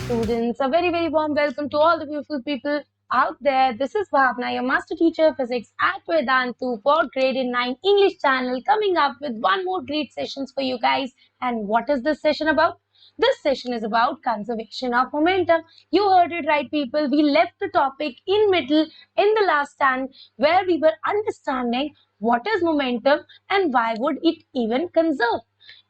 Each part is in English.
students. A very warm welcome to all the beautiful people out there. This is Bhavna, your master teacher of physics at Vedantu for grade in 9 English channel, coming up with one more great sessions for you guys. And what is this session about? This session is about conservation of momentum. You heard it right, people. We left the topic in middle in the last stand where we were understanding what is momentum and why would it even conserve.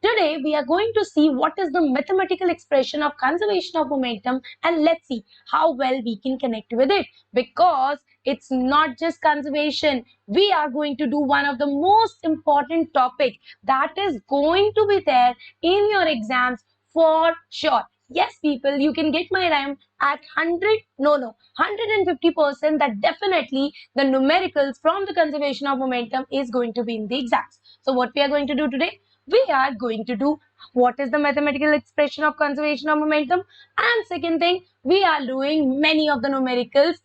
Today, we are going to see what is the mathematical expression of conservation of momentum, and let's see how well we can connect with it, because it's not just conservation. We are going to do one of the most important topic that is going to be there in your exams for sure. Yes, people, you can get my rhyme at 150% that definitely the numericals from the conservation of momentum is going to be in the exams. So what we are going to do today? We are going to do what is the mathematical expression of conservation of momentum, and second thing, we are doing many of the numericals.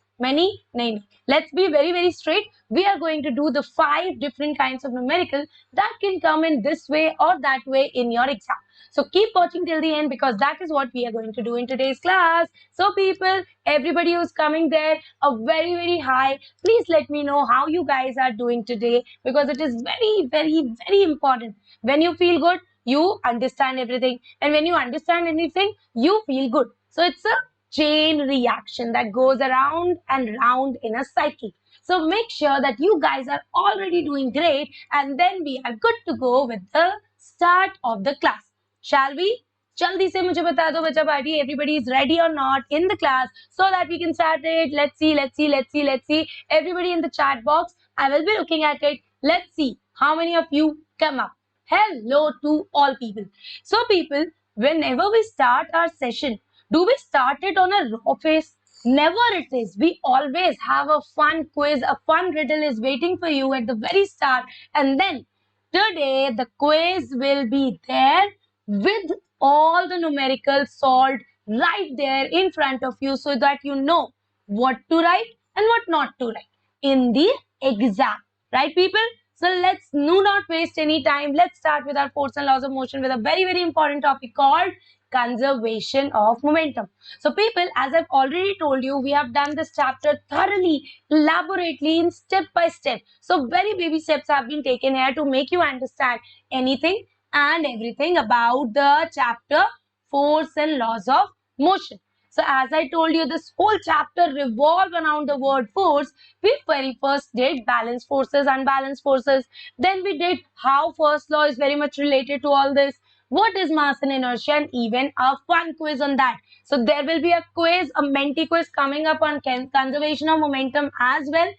Let's be very straight. We are going to do the 5 different kinds of numerical that can come in this way or that way in your exam. So keep watching till the end, because that is what we are going to do in today's class. So people, everybody who's coming there, a very high. Please let me know how you guys are doing today, because it is very important. When you feel good, you understand everything, and when you understand anything, you feel good. So it's a chain reaction that goes around and round in a cycle. So make sure that you guys are already doing great, and then we are good to go with the start of the class. Shall we? जल्दी से मुझे बता दो बच्चा party, everybody is ready or not in the class, so that we can start it. Let's see. Everybody in the chat box, I will be looking at it. Let's see how many of you come up. Hello to all people. So people, whenever we start our session, do we start it on a raw face? Never it is. We always have a fun quiz, a fun riddle is waiting for you at the very start. And then today the quiz will be there with all the numericals solved right there in front of you, so that you know what to write and what not to write in the exam. Right, people? So let's not waste any time. Let's start with our force and laws of motion with a very important topic called conservation of momentum. So people, as I've already told you, we have done this chapter thoroughly, elaborately, in step by step. So very baby steps have been taken here to make you understand anything and everything about the chapter force and laws of motion. So as I told you, this whole chapter revolved around the word force. We very first did balanced forces, unbalanced forces. Then we did how first law is very much related to all this. What is mass and inertia, and even a fun quiz on that. So there will be a quiz, a Menti quiz coming up on conservation of momentum as well.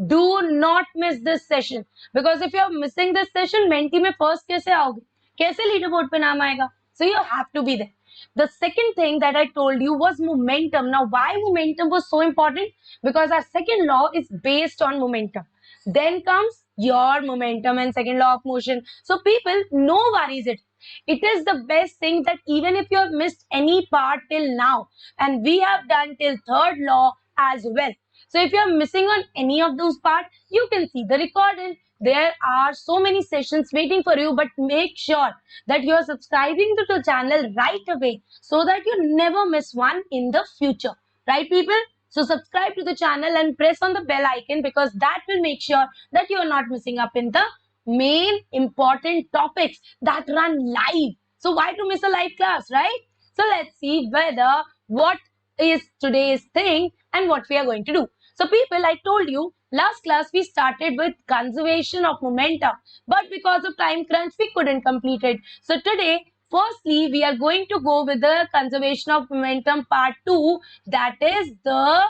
Do not miss this session, because if you are missing this session, Menti में first कैसे आओगे? कैसे leaderboard पे नाम आएगा? So you have to be there. The second thing that I told you was momentum. Now, why momentum was so important? Because our second law is based on momentum. Then comes your momentum and second law of motion. So people, no worries it. It is the best thing that even if you have missed any part till now, and we have done till third law as well. So if you are missing on any of those parts, you can see the recording. There are so many sessions waiting for you, but make sure that you are subscribing to the channel right away, so that you never miss one in the future. Right, people? So subscribe to the channel and press on the bell icon, because that will make sure that you are not missing up in the main important topics that run live. So why to miss a live class, right? So let's see whether what is today's thing and what we are going to do. So people, I told you last class we started with conservation of momentum, but because of time crunch we couldn't complete it. So today, firstly, we are going to go with the conservation of momentum part 2, that is the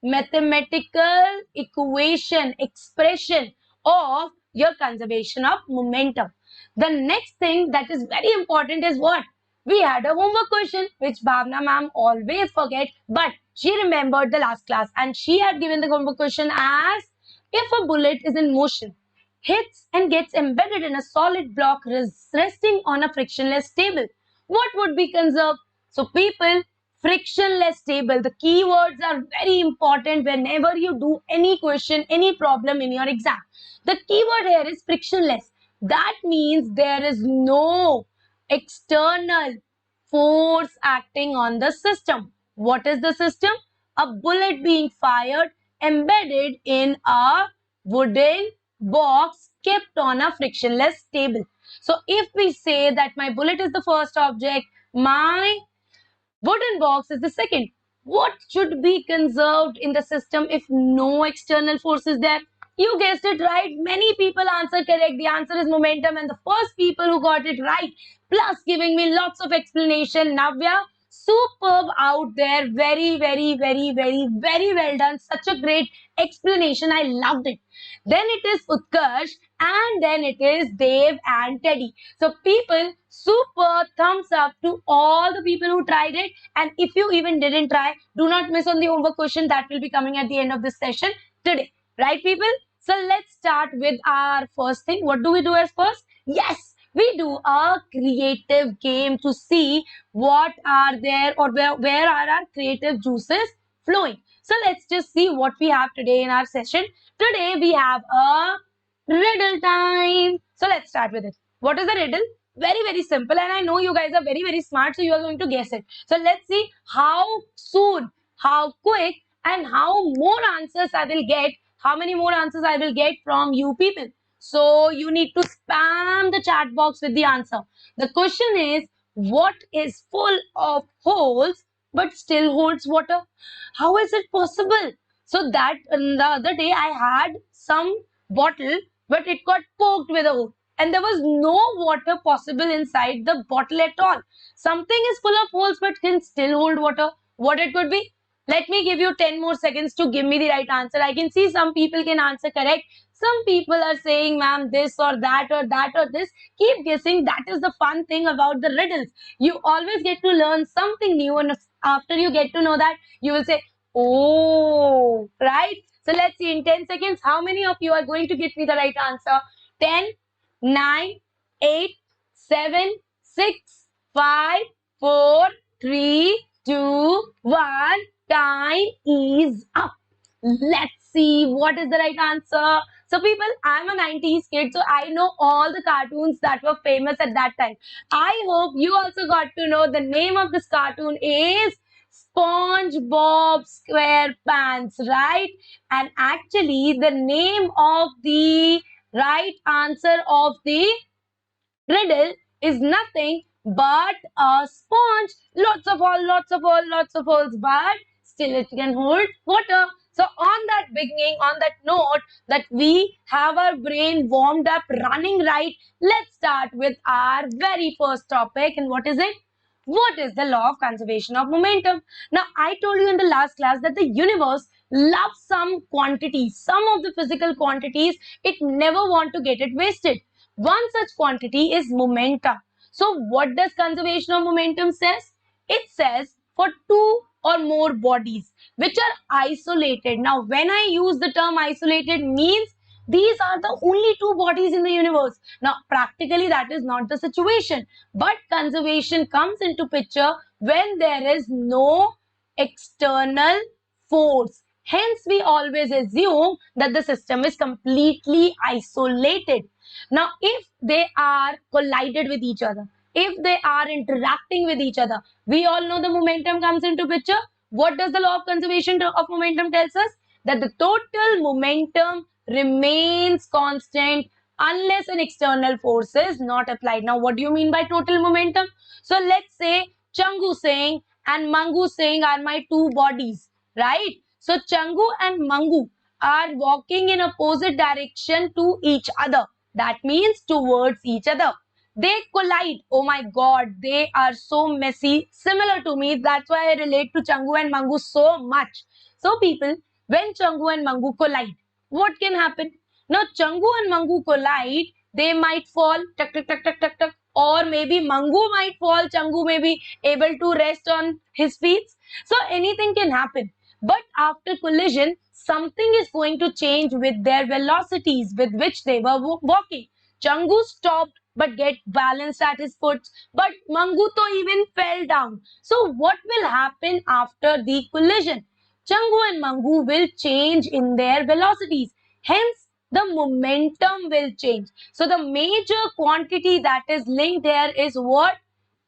mathematical equation expression of your conservation of momentum. The next thing that is very important is what? We had a homework question which Bhavna ma'am always forget, but she remembered the last class, and she had given the homework question as: if a bullet is in motion, hits and gets embedded in a solid block resting on a frictionless table, what would be conserved? So people, frictionless table, the keywords are very important whenever you do any question, any problem in your exam. The keyword here is frictionless. That means there is no external force acting on the system. What is the system? A bullet being fired embedded in a wooden box kept on a frictionless table. So if we say that my bullet is the first object, my wooden box is the second. What should be conserved in the system if no external force is there? You guessed it right. Many people answered correct. The answer is momentum, and the first people who got it right, plus giving me lots of explanation. Navya, superb out there. Very, very, very, very, very well done. Such a great explanation. I loved it. Then it is Utkarsh, and then it is Dave and Teddy. So people, super thumbs up to all the people who tried it. And if you even didn't try, do not miss on the homework question that will be coming at the end of this session today. Right, people? So let's start with our first thing. What do we do as first? Yes, we do a creative game to see what are there or where are our creative juices flowing. So let's just see what we have today in our session. Today we have a riddle time. So let's start with it. What is the riddle? Very, very simple. And I know you guys are very, very smart. So you are going to guess it. So let's see how soon, how quick, and how more answers I will get. How many more answers I will get from you people. So you need to spam the chat box with the answer. The question is, what is full of holes but still holds water? How is it possible? So that the other day I had some bottle, but it got poked with a hook and there was no water possible inside the bottle at all. Something is full of holes but can still hold water. What it could be? Let me give you 10 more seconds to give me the right answer. I can see some people can answer correct. Some people are saying, ma'am, this or that or that or this. Keep guessing. That is the fun thing about the riddles. You always get to learn something new, and after you get to know that, you will say, oh, right? So let's see in 10 seconds, how many of you are going to get me the right answer? 10, 9, 8, 7, 6, 5, 4, 3, 2, 1. Time is up. Let's see what is the right answer. So people, I'm a 90s kid, so I know all the cartoons that were famous at that time. I hope you also got to know the name of this cartoon is SpongeBob SquarePants, right? And actually, the name of the right answer of the riddle is nothing but a sponge. Lots of holes, lots of holes, lots of holes, but still it can hold water. So on that beginning, on that note that we have our brain warmed up, running right, let's start with our very first topic. And what is it? What is the law of conservation of momentum? Now, I told you in the last class that the universe loves some quantities, some of the physical quantities, it never want to get it wasted. One such quantity is momentum. So what does conservation of momentum says? It says for two or more bodies which are isolated. Now when I use the term isolated means these are the only two bodies in the universe. Now practically that is not the situation, but conservation comes into picture when there is no external force. Hence we always assume that the system is completely isolated. Now, if they are collided with each other, if they are interacting with each other, we all know the momentum comes into picture. What does the law of conservation of momentum tells us? That the total momentum remains constant unless an external force is not applied. Now, what do you mean by total momentum? So, let's say Changu Singh and Mangu Singh are my two bodies, right? So, Changu and Mangu are walking in opposite direction to each other. That means towards each other. They collide. Oh my God, they are so messy, similar to me. That's why I relate to Changu and Mangu so much. So people, when Changu and Mangu collide, what can happen? Now Changu and Mangu collide, they might fall, tuck, tuck, tuck, tuck, tuck, tuck, or maybe Mangu might fall, Changu may be able to rest on his feet. So anything can happen. But after collision, something is going to change with their velocities with which they were walking. Changu stopped but get balanced at his foot, but Manguto even fell down. So what will happen after the collision? Changu and Mangu will change in their velocities. Hence, the momentum will change. So the major quantity that is linked here is what?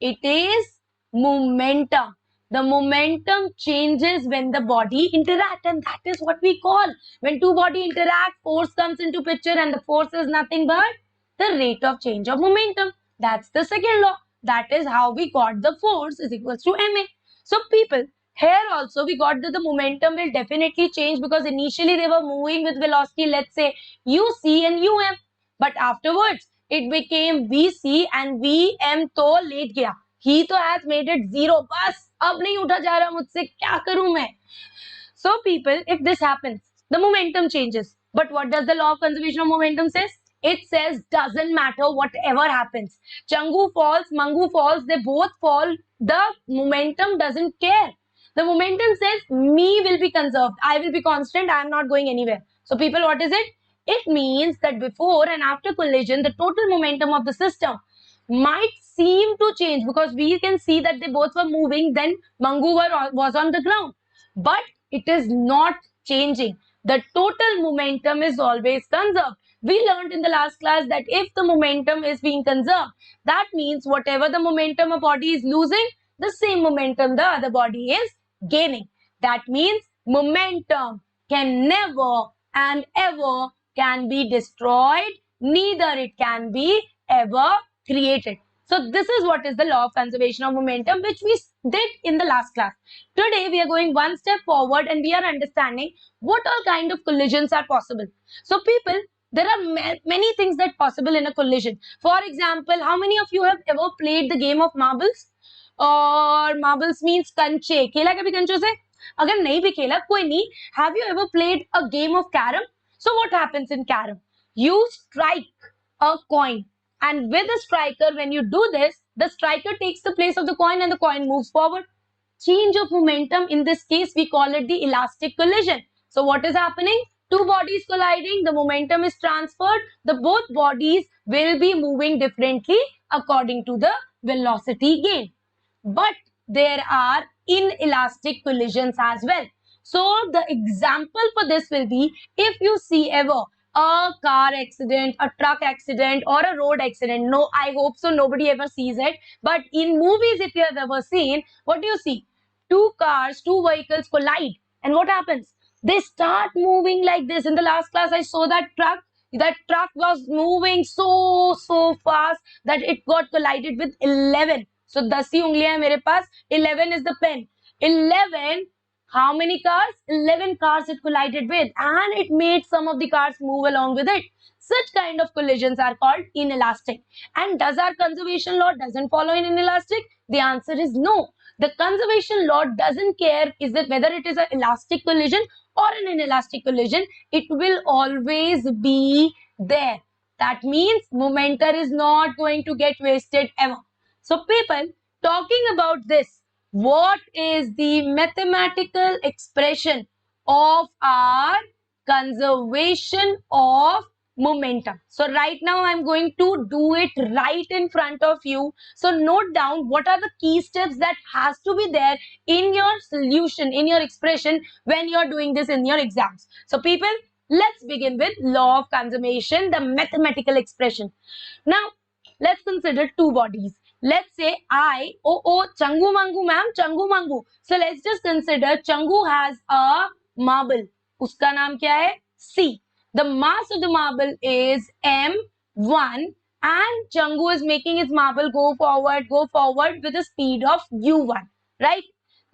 It is momentum. The momentum changes when the body interact, and that is what we call when two body interact, force comes into picture, and the force is nothing but the rate of change of momentum. That's the second law. That is how we got the force is equals to ma. So people, here also we got that the momentum will definitely change because initially they were moving with velocity, let's say uc and um, but afterwards it became vc and vm तो late गया. He तो has made it zero. बस अब नहीं उठा जा रहा मुझसे, क्या करूं मैं? So people, if this happens, the momentum changes. But what does the law of conservation of momentum says? It says doesn't matter whatever happens. Changu falls, Mangu falls, they both fall. The momentum doesn't care. The momentum says me will be conserved. I will be constant. I am not going anywhere. So people, what is it? It means that before and after collision, the total momentum of the system might seem to change because we can see that they both were moving. Then Mangu was on the ground. But it is not changing. The total momentum is always conserved. We learned in the last class that if the momentum is being conserved, that means whatever the momentum a body is losing, the same momentum the other body is gaining. That means momentum can never and ever can be destroyed, neither it can be ever created. So this is what is the law of conservation of momentum, which we did in the last class. Today we are going one step forward and we are understanding what all kind of collisions are possible. So people, there are many things that possible in a collision. For example, how many of you have ever played the game of marbles? Or marbles means कंचे. खेला कभी कंचों से? अगर नहीं भी खेला कोई नहीं. Have you ever played a game of carom? So what happens in carom? You strike a coin, and with the striker, when you do this, the striker takes the place of the coin and the coin moves forward. Change of momentum, in this case we call it the elastic collision. So what is happening? Two bodies colliding, the momentum is transferred, the both bodies will be moving differently according to the velocity gain. But there are inelastic collisions as well. So the example for this will be, if you see ever a car accident, a truck accident, or a road accident. No, I hope so nobody ever sees it. But in movies, if you have ever seen, what do you see? Two cars, two vehicles collide. And what happens? They start moving like this. In the last class, I saw that truck. That truck was moving so fast that it got collided with 11. So 10 ही उंगलियां है मेरे पास. 11 is the pen. 11. How many cars? 11 cars it collided with, and it made some of the cars move along with it. Such kind of collisions are called inelastic. And does our conservation law doesn't follow in inelastic? The answer is no. The conservation law doesn't care is it whether it is an elastic collision or an inelastic collision. It will always be there. That means momentum is not going to get wasted ever. So people, talking about this, what is the mathematical expression of our conservation of momentum? So right now I'm going to do it right in front of you. So note down what are the key steps that has to be there in your solution, in your expression when you're doing this in your exams. So people, let's begin with law of conservation, the mathematical expression. Now let's consider two bodies. Let's say Changu Mangu ma'am, Changu Mangu. So let's just consider Changu has a marble. Uska naam kya hai? C. The mass of the marble is M1 and Changu is making his marble go forward with a speed of U1. Right?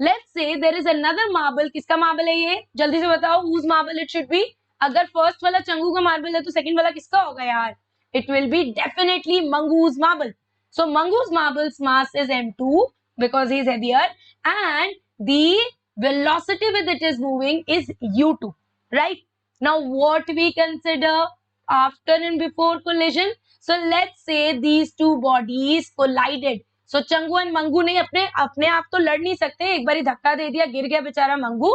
Let's say there is another marble. किसका marble है ये? जल्दी से बताओ whose marble it should be? अगर first वाला Changu का marble है तो second वाला किसका होगा यार? It will be definitely Mangu's marble. So Mangu's marble's mass is M2 because he is heavier and the velocity with it is moving is U2, right? Now what we consider after and before collision? So let's say these two bodies collided. So Changu and Mangu नहीं अपने आप तो लड़ नहीं सकते. एक बारी धक्का दे दिया, गिर गया बेचारा Mangu.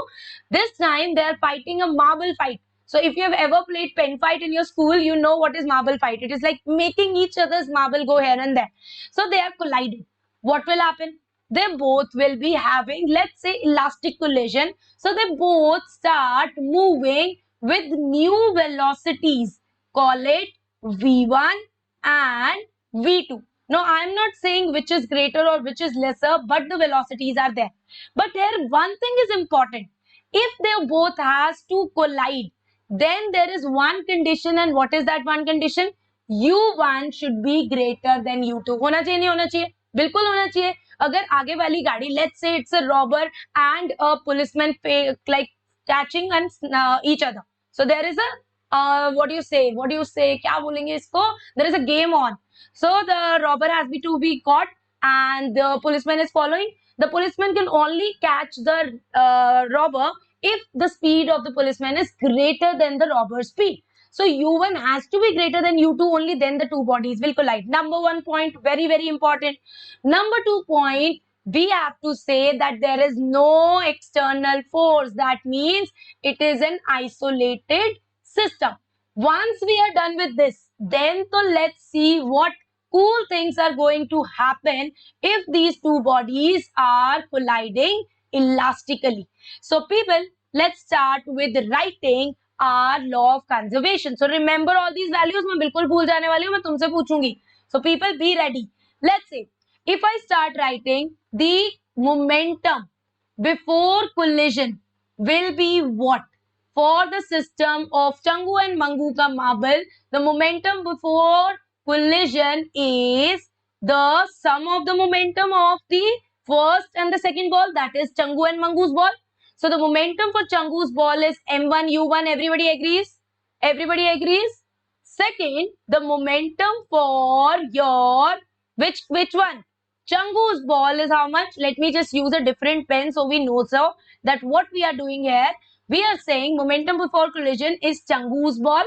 This time they are fighting a marble fight. So if you have ever played pen fight in your school, you know what is marble fight. It is like making each other's marble go here and there. So they are colliding. What will happen? They both will be having, let's say, elastic collision. So they both start moving with new velocities. Call it V1 and V2. Now, I am not saying which is greater or which is lesser, but the velocities are there. But here, one thing is important. If they both has to collide, then there is one condition, and what is that one condition? U1 should be greater than U2. होना चाहिए नहीं होना चाहिए? बिल्कुल होना चाहिए. अगर आगे वाली गाड़ी, let's say it's a robber and a policeman like catching and each other. So there is a what do you say? क्या बोलेंगे इसको? There is a game on. So the robber has to be caught, and the policeman is following. The policeman can only catch the robber if the speed of the policeman is greater than the robber's speed. So U1 has to be greater than U2, only then the two bodies will collide. Number 1 point, very, very important. Number 2 point, we have to say that there is no external force. That means it is an isolated system. Once we are done with this, then so let's see what cool things are going to happen if these two bodies are colliding elastically. So people, let's start with writing our law of conservation. So remember all these values. मैं बिल्कुल भूल जाने वाली हूँ, मैं तुमसे पूछूंगी. So people, be ready. Let's say if I start writing, the momentum before collision will be what? For the system of Changu and Mangu ka marble, the momentum before collision is the sum of the momentum of the first and the second ball, that is Changu and Mangu's ball. So the momentum for Changu's ball is M1 U1. Everybody agrees? Everybody agrees? Second, the momentum for your which one? Changu's ball is how much? Let me just use a different pen so we know so that what we are doing here. We are saying momentum before collision is Changu's ball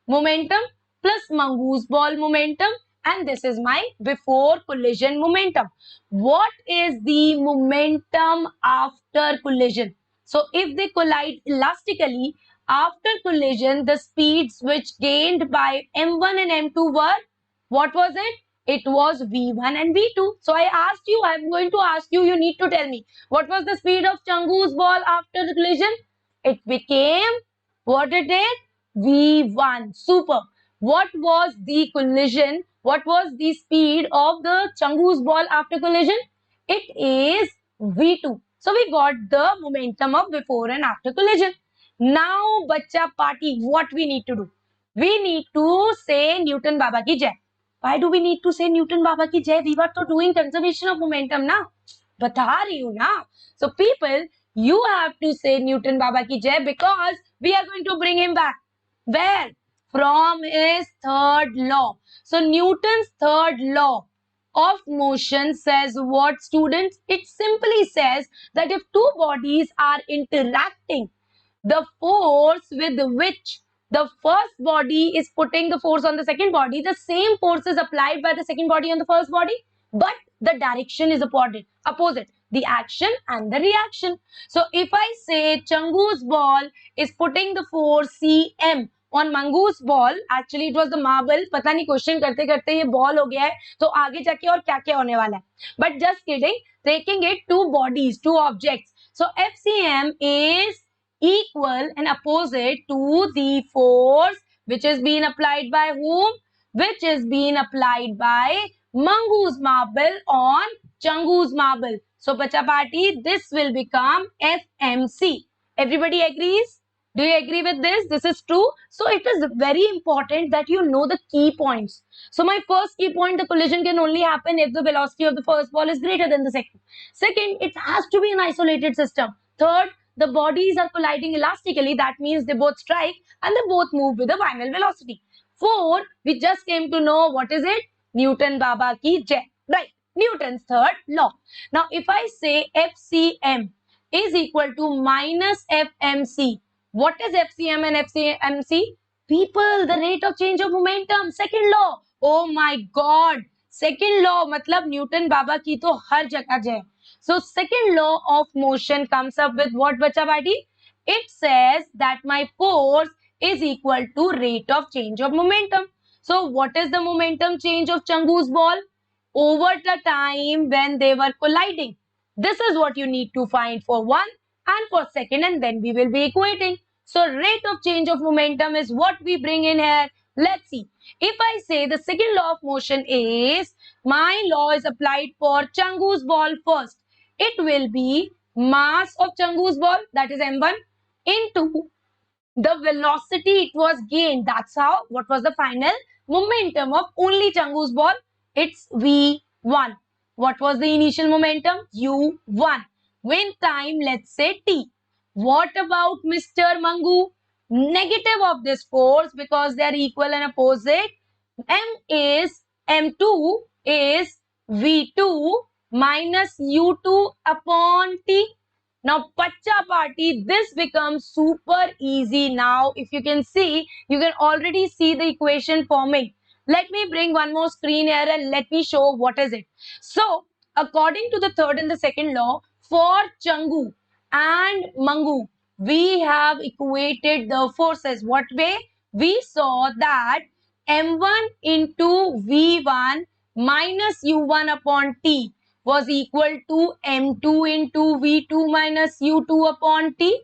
momentum plus Mangu's ball momentum, and this is my before collision momentum. What is the momentum after collision? So if they collide elastically, after collision, the speeds which gained by M1 and M2 were, what was it? It was V1 and V2. So I asked you, I'm going to ask you, you need to tell me, what was the speed of Changu's ball after the collision? It became, what it did? V1. Super. What was the collision? What was the speed of the Changu's ball after collision? It is V2. So we got the momentum of before and after collision. Now, bacha party, what we need to do? We need to say Newton Baba ki jai. Why do we need to say Newton Baba ki jai? We were to doing conservation of momentum now. बता रही हूँ ना. So people, you have to say Newton Baba ki jai because we are going to bring him back. Where? From his third law. So Newton's third law of motion says what, students? It simply says that if two bodies are interacting, the force with which the first body is putting the force on the second body, the same force is applied by the second body on the first body, but the direction is opposite, the action and the reaction. So if I say Changu's ball is putting the force Cm on Mangu's ball, actually it was the marble, पता नहीं question करते करते ये ball हो गया है, तो आगे जाके और क्या क्या होने वाला है. But just kidding, taking it two bodies, two objects. So FCM is equal and opposite to the force which is being applied by whom? Which is being applied by Mangu's marble on Changu's marble. So bacha party, this will become FMC. Everybody agrees? Do you agree with this? This is true. So it is very important that you know the key points. So my first key point, the collision can only happen if the velocity of the first ball is greater than the second. Second, it has to be an isolated system. Third, the bodies are colliding elastically. That means they both strike and they both move with a final velocity. Four, we just came to know what is it? Newton Baba ki jai. Right. Newton's third law. Now, if I say FCM is equal to minus FMC, what is FCM and FCMC? People, the rate of change of momentum. Second law. Oh my God. Second law, matlab Newton Baba ki to har jagah jai. So second law of motion comes up with what, bacha badi? It says that my force is equal to rate of change of momentum. So what is the momentum change of Changu's ball? Over the time when they were colliding. This is what you need to find for one and for second, and then we will be equating. So rate of change of momentum is what we bring in here. Let's see. If I say the second law of motion is my law is applied for Changu's ball first. It will be mass of Changu's ball, that is m1, into the velocity it was gained. That's how, what was the final momentum of only Changu's ball? It's v1. What was the initial momentum? u1. When time, let's say t. What about Mr. Mangu? Negative of this force, because they are equal and opposite. m2 is v2 minus u2 upon t. Now, Pacha party, this becomes super easy now. If you can see, you can already see the equation forming. Let me bring one more screen here and let me show what is it. So, according to the third and the second law, for Changu and Mangu, we have equated the forces. What way? We saw that m1 into v1 minus u1 upon t was equal to m2 into v2 minus u2 upon t.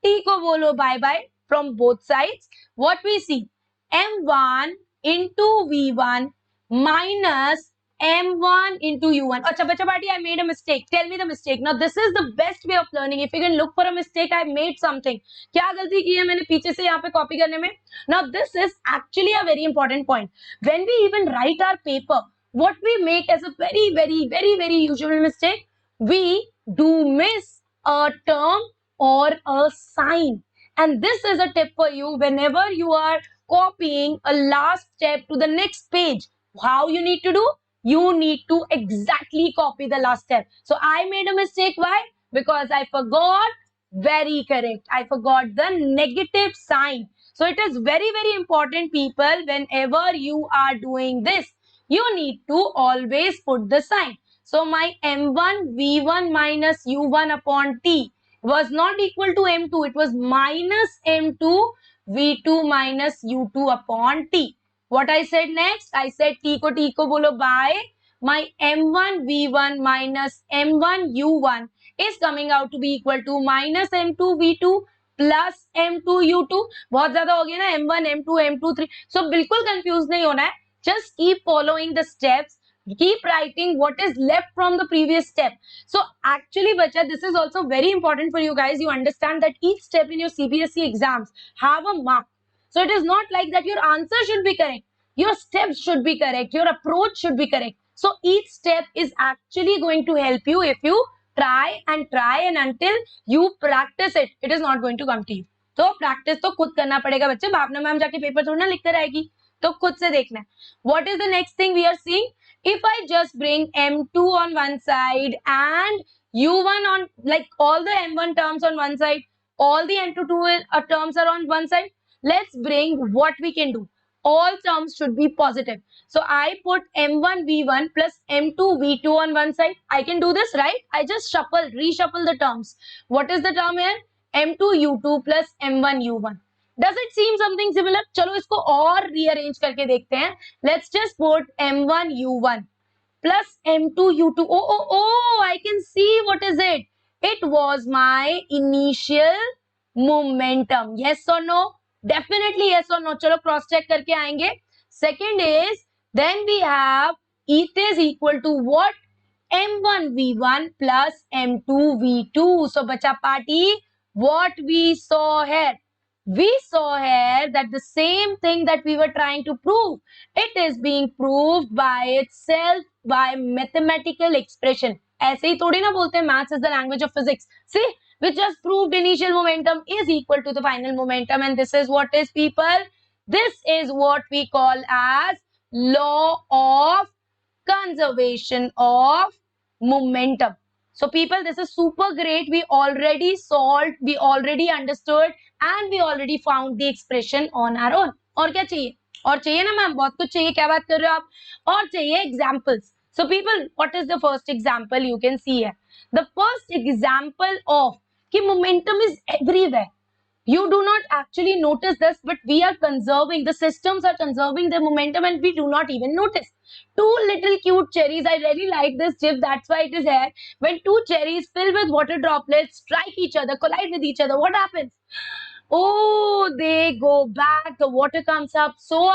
T को बोलो bye bye from both sides. What we see? m1 into v1 minus m1 into u1. Acha bacha party, I made a mistake. Tell me the mistake. Now this is the best way of learning. If you can look for a mistake, I made something. क्या गलती की है मैंने पीछे से यहाँ पे copy करने में? Now this is actually a very important point. When we even write our paper, what we make as a very usual mistake, we do miss a term or a sign. And this is a tip for you whenever you are copying a last step to the next page. How you need to do? You need to exactly copy the last step. So I made a mistake. Why? Because I forgot. Very correct. I forgot the negative sign. So it is very important, people, whenever you are doing this, you need to always put the sign. So my m1 v1 minus u1 upon t was not equal to m2. It was minus m2 v2 minus u2 upon t. What I said next? I said t ko bolo by my m1 v1 minus m1 u1 is coming out to be equal to minus m2 v2 plus m2 u2. बहुत ज्यादा हो गया ना, m1 m2 m2 3. So बिल्कुल confuse नहीं होना है. Just keep following the steps. Keep writing what is left from the previous step. So actually, bacha, this is also very important for you guys. You understand that each step in your CBSE exams have a mark. So it is not like that your answer should be correct. Your steps should be correct. Your approach should be correct. So each step is actually going to help you if you try and until you practice it. It is not going to come to you. तो practice तो खुद करना पड़ेगा बच्चे. भावना ma'am जाके paper थोड़ा ना लिख कर आएगी, तो खुद से देखना है. What is the next thing we are seeing? If I just bring m2 on one side and u1 on, like all the m1 terms on one side, all the m2 terms are on one side, let's bring what we can do. All terms should be positive. So I put m1 v1 plus m2 v2 on one side. I can do this, right? I just reshuffle the terms. What is the term here? m2 u2 plus m1 u1. Does it seem something similar? चलो इसको और rearrange करके देखते हैं. Let's just put m1 u1 plus m2 u2. Oh, I can see what is it. It was my initial momentum. Yes or no? Definitely yes or no. चलो cross check करके आएंगे. Second is, then we have it is equal to what? m1 v1 plus m2 v2. So bacha party, what we saw here? We saw here that the same thing that we were trying to prove, it is being proved by itself by mathematical expression. ऐसे ही थोड़ी ना बोलते हैं maths is the language of physics. See, we just proved initial momentum is equal to the final momentum, and this is what is, people. This is what we call as law of conservation of momentum. So people, this is super great. We already solved, we already understood, and we already found the expression on our own. और क्या चाहिए? और चाहिए ना ma'am, बहुत कुछ चाहिए. क्या बात कर रहे हो आप? और चाहिए examples. So people, what is the first example you can see here? The first example of कि momentum is everywhere. You do not actually notice this, but we are conserving, the systems are conserving their momentum and we do not even notice. Two little cute cherries, I really like this GIF, that's why it is here. When two cherries filled with water droplets strike each other, collide with each other, what happens? Oh, they go back, the water comes up, so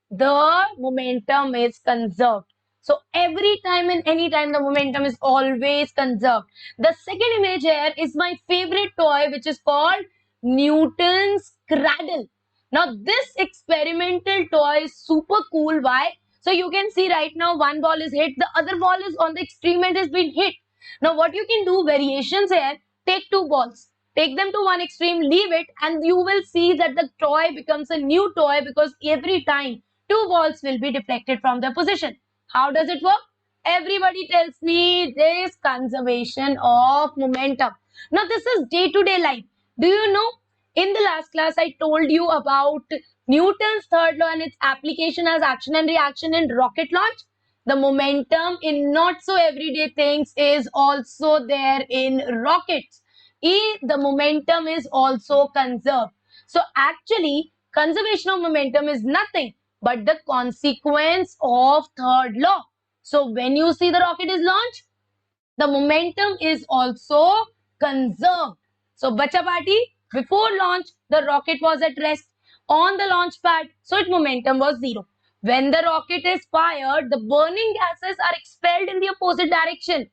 the momentum is conserved. So every time and any time the momentum is always conserved. The second image here is my favorite toy, which is called Newton's Cradle. Now this experimental toy is super cool. Why? So you can see right now one ball is hit, the other ball is on the extreme end has been hit. Now what you can do, variations here, take two balls, take them to one extreme, leave it, and you will see that the toy becomes a new toy because every time two balls will be deflected from their position. How does it work? Everybody tells me this conservation of momentum. Now this is day-to-day life. Do you know, in the last class I told you about Newton's third law and its application as action and reaction in rocket launch? The momentum in not so everyday things is also there in rockets. The momentum is also conserved. So actually, conservation of momentum is nothing but the consequence of third law. So when you see the rocket is launched, the momentum is also conserved. So Bacha Party, before launch, the rocket was at rest on the launch pad, so its momentum was zero. When the rocket is fired, the burning gases are expelled in the opposite direction.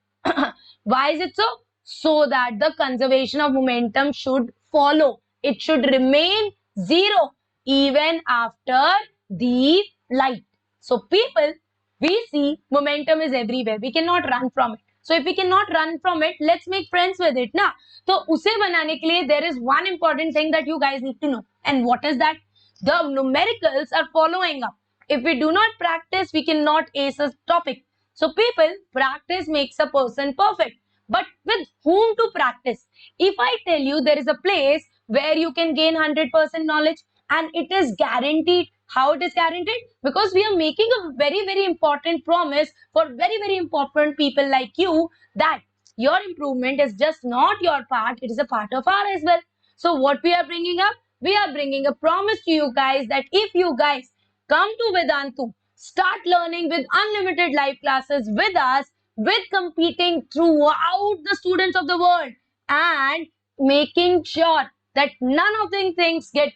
Why is it so? So that the conservation of momentum should follow. It should remain zero even after the flight. So people, we see momentum is everywhere. We cannot run from it. So if we cannot run from it, let's make friends with it ना. तो उसे बनाने के लिए there is one important thing that you guys need to know. And what is that? The numericals are following up. If we do not practice, we cannot ace a topic. So people, practice makes a person perfect. But with whom to practice? If I tell you there is a place where you can gain 100% knowledge and it is guaranteed. How it is guaranteed? Because we are making a very, very important promise for very, very important people like you that your improvement is just not your part, it is a part of our as well. So what we are bringing up? We are bringing a promise to you guys that if you guys come to Vedantu, start learning with unlimited live classes with us, with competing throughout the students of the world and making sure that none of these things get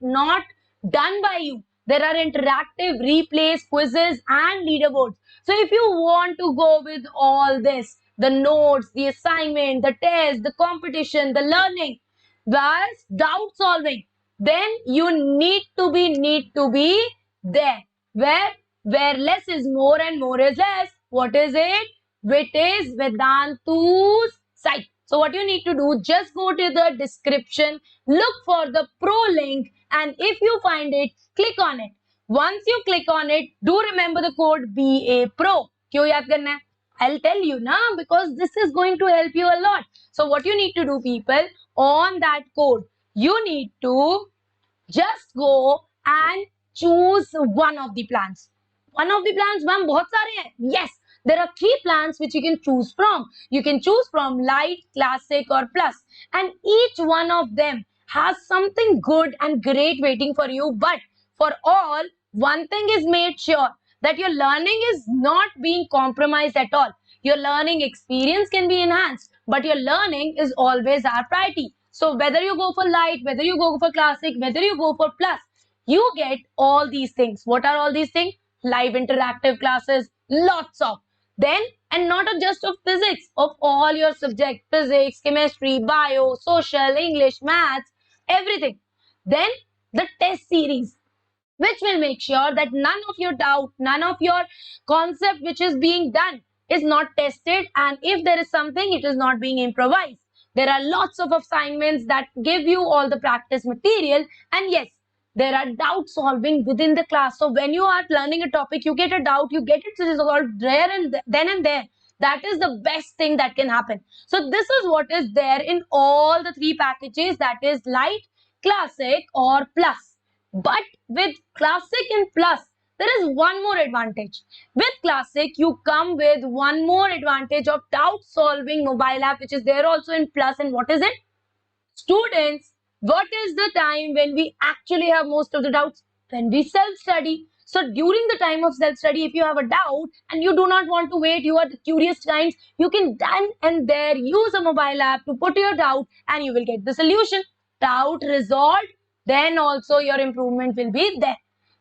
not done by you. There are interactive replays, quizzes and leaderboards. So if you want to go with all this, the notes, the assignment, the test, the competition, the learning, plus doubt solving, then you need to be there. Where less is more and more is less. What is it? It is Vedantu's site. So what you need to do, just go to the description, look for the pro link, and if you find it, click on it. Once you click on it, do remember the code BA Pro. क्यों याद करना है? I'll tell you now because this is going to help you a lot. So what you need to do, people, on that code, you need to just go and choose one of the plans. One of the plans, ma'am, बहुत सारे हैं. Yes, there are 3 plans which you can choose from. You can choose from light, classic or plus. And each one of them has something good and great waiting for you. But for all, one thing is made sure that your learning is not being compromised at all. Your learning experience can be enhanced, but your learning is always our priority. So whether you go for light, whether you go for classic, whether you go for plus, you get all these things. What are all these things? Live interactive classes, lots of. Then, and not just of physics, of all your subjects, physics, chemistry, bio, social, English, maths, everything. Then the test series, which will make sure that none of your doubt, none of your concept which is being done is not tested, and if there is something, it is not being improvised. There are lots of assignments that give you all the practice material, and yes, there are doubt solving within the class. So when you are learning a topic, you get a doubt, you get it resolved there and then and there. That is the best thing that can happen. So this is what is there in all the 3 packages, that is light, classic or plus. But with classic and plus, there is one more advantage. With classic, you come with one more advantage of doubt solving mobile app, which is there also in plus. And what is it? Students, what is the time when we actually have most of the doubts? When we self-study. So during the time of self-study, if you have a doubt and you do not want to wait, you are the curious kinds, you can then and there use a mobile app to put your doubt and you will get the solution. Doubt resolved, then also your improvement will be there.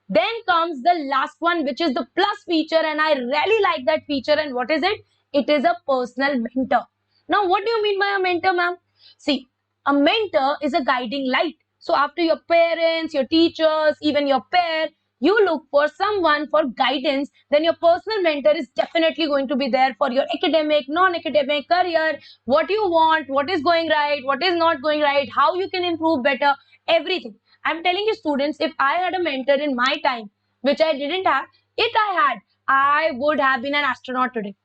Then comes the last one, which is the plus feature, and I really like that feature. And what is it? It is a personal mentor. Now, what do you mean by a mentor, ma'am? See, a mentor is a guiding light. So after your parents, your teachers, even your peer, you look for someone for guidance, then your personal mentor is definitely going to be there for your academic, non-academic career, what you want, what is going right, what is not going right, how you can improve better, everything. I'm telling you, students, if I had a mentor in my time, which I didn't have, if I had, I would have been an astronaut today.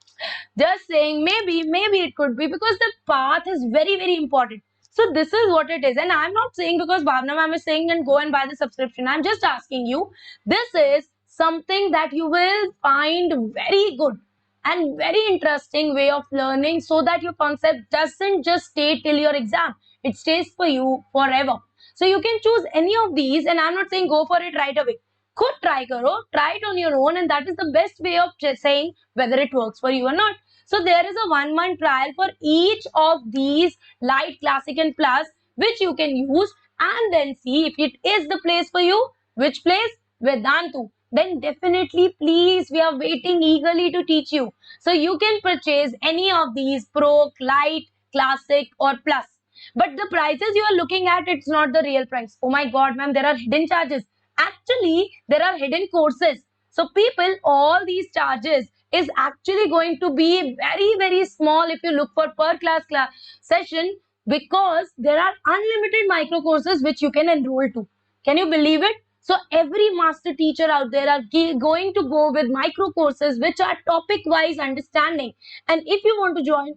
Just saying, maybe it could be, because the path is very, very important. So this is what it is. And I'm not saying because Bhavna ma'am is saying and go and buy the subscription. I'm just asking you, this is something that you will find very good and very interesting way of learning, so that your concept doesn't just stay till your exam. It stays for you forever. So you can choose any of these, and I'm not saying go for it right away. Could try karo, try it on your own, and that is the best way of saying whether it works for you or not. So there is a 1 month trial for each of these light, classic and plus, which you can use and then see if it is the place for you. Which place? Vedantu. Then definitely, please, we are waiting eagerly to teach you. So you can purchase any of these pro, light, classic or plus. But the prices you are looking at, it's not the real price. Oh my god, ma'am, there are hidden charges. Actually, there are hidden courses. So people, all these charges is actually going to be very, very small if you look for per class session, because there are unlimited micro courses which you can enroll to. Can you believe it? So every master teacher out there are going to go with micro courses which are topic wise understanding. And if you want to join,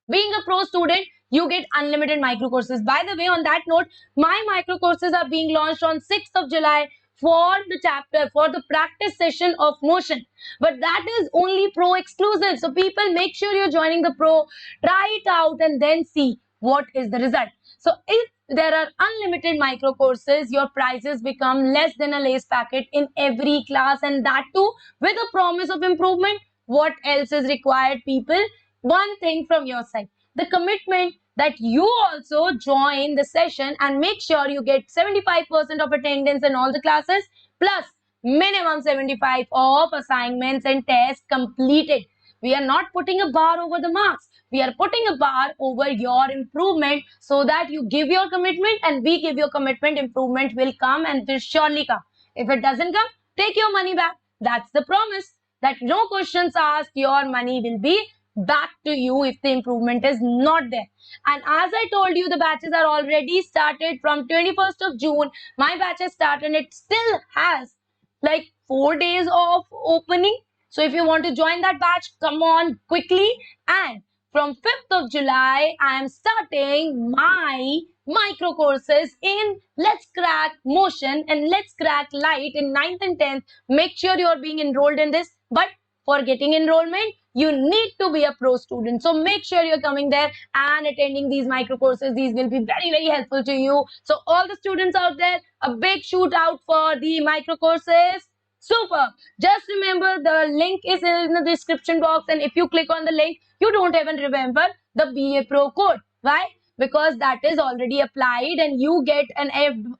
being a pro student, you get unlimited micro courses. By the way, on that note, my micro courses are being launched on 6th of July for the chapter, for the practice session of motion. But that is only pro exclusive. So people, make sure you're joining the pro, try it out and then see what is the result. So if there are unlimited micro courses, your prices become less than a lace packet in every class, and that too with a promise of improvement. What else is required, people? One thing from your side, the commitment that you also join the session and make sure you get 75% of attendance in all the classes, plus minimum 75 of assignments and tests completed. We are not putting a bar over the marks. We are putting a bar over your improvement, so that you give your commitment and we give your commitment. Improvement will come and will surely come. If it doesn't come, take your money back. That's the promise, that no questions asked, your money will be back to you if the improvement is not there. And as I told you, the batches are already started from 21st of June. My batch has started and it still has like 4 days of opening. So if you want to join that batch, come on quickly. And from 5th of July, I am starting my micro courses in Let's Crack Motion and Let's Crack Light in 9th and 10th. Make sure you are being enrolled in this. But for getting enrollment, you need to be a pro student. So make sure you're coming there and attending these micro courses. These will be very, very helpful to you. So all the students out there, a big shoot out for the micro courses. Super. Just remember, the link is in the description box, and if you click on the link, you don't even remember the BA Pro code. Why? Because that is already applied and you get an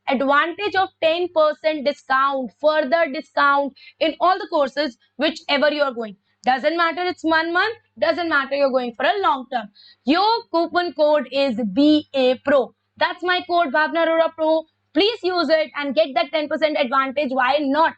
advantage of 10% discount, further discount in all the courses whichever you are going. Doesn't matter it's 1 month, doesn't matter you're going for a long term. Your coupon code is BA Pro. That's my code, Bhavna Arora Pro. Please use it and get that 10% advantage. Why not?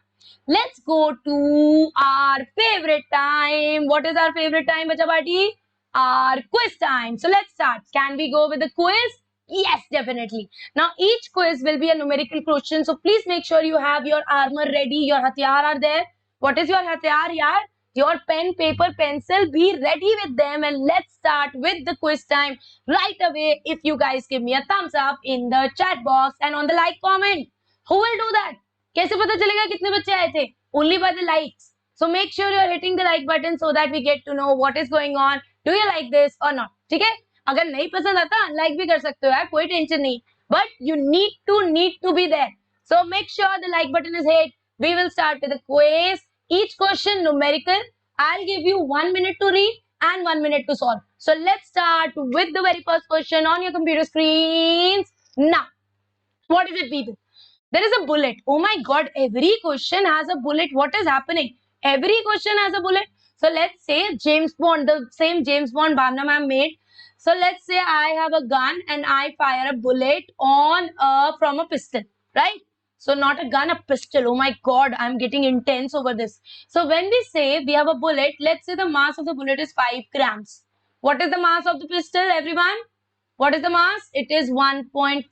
Let's go to our favorite time. What is our favorite time, Bacha Bati? Our quiz time. So let's start. Can we go with the quiz? Yes, definitely. Now each quiz will be a numerical question. So please make sure you have your armor ready. Your hatyar are there. What is your hatyar, yaar? Your pen, paper, pencil, be ready with them, and let's start with the quiz time right away. If you guys give me a thumbs up in the chat box and on the like comment. Who will do that? कैसे पता चलेगा कितने बच्चे आए थे? Only by the likes. So make sure you are hitting the like button so that we get to know what is going on. Do you like this or not? ठीक है? अगर नहीं पसंद आता, like भी कर सकते हो यार, कोई टेंशन नहीं. But you need to be there. So make sure the like button is hit. We will start with the quiz. Each question numerical. I'll give you 1 minute to read and 1 minute to solve. So let's start with the very first question on your computer screens. Now, what is it, people? there is a bullet. Oh my god, every question has a bullet. What is happening? Every question has a bullet. So let's say James Bond, the same James Bond Bhavna ma'am made. So let's say I have a gun and I fire a bullet on from a pistol, right? So not a gun, a pistol. Oh my god, I'm getting intense over this. So when we say we have a bullet, let's say the mass of the bullet is 5 grams. What is the mass of the pistol, everyone? What is the mass? It is 1.5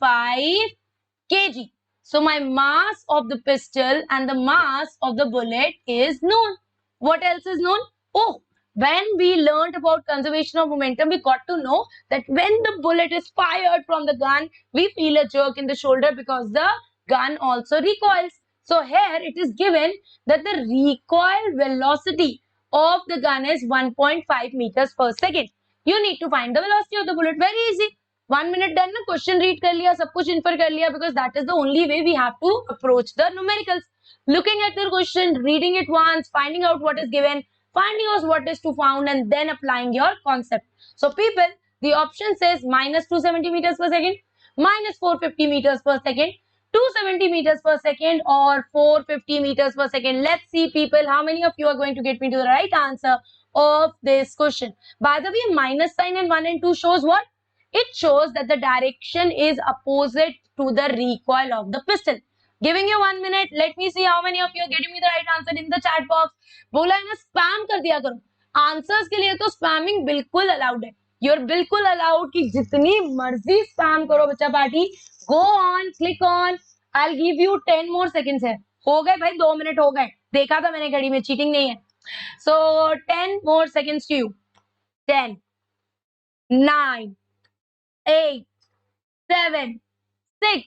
kg. So my mass of the pistol and the mass of the bullet is known. What else is known? Oh, when we learned about conservation of momentum, we got to know that when the bullet is fired from the gun, we feel a jerk in the shoulder because the gun also recoils. So here it is given that the recoil velocity of the gun is 1.5 meters per second. You need to find the velocity of the bullet. Very easy. 1 minute done ना, question read कर लिया, सब कुछ infer कर लिया, because that is the only way we have to approach the numericals. Looking at the question, reading it once, finding out what is given, finding out what is to found, and then applying your concept. So people, the option says minus 270 meters per second, minus 450 meters per second, 270 meters per second, or 450 meters per second. Let's see people, how many of you are going to get me to the right answer of this question. By the way, minus sign in 1 and 2 shows what? It shows that the direction is opposite to the recoil of the pistol. Giving you 1 minute. Let me see how many of you are getting me the right answer in the chat box. बोला है ना spam कर दिया करो. Answers के लिए तो spamming बिल्कुल allowed है. You're बिल्कुल allowed कि जितनी मर्जी spam करो बच्चा party. Go on, click on. I'll give you 10 more seconds है. हो गए भाई 2 मिनट हो गए. देखा था मैंने घड़ी में, cheating नहीं है. So 10 more seconds to you. 10, 9, 8, 7, 6,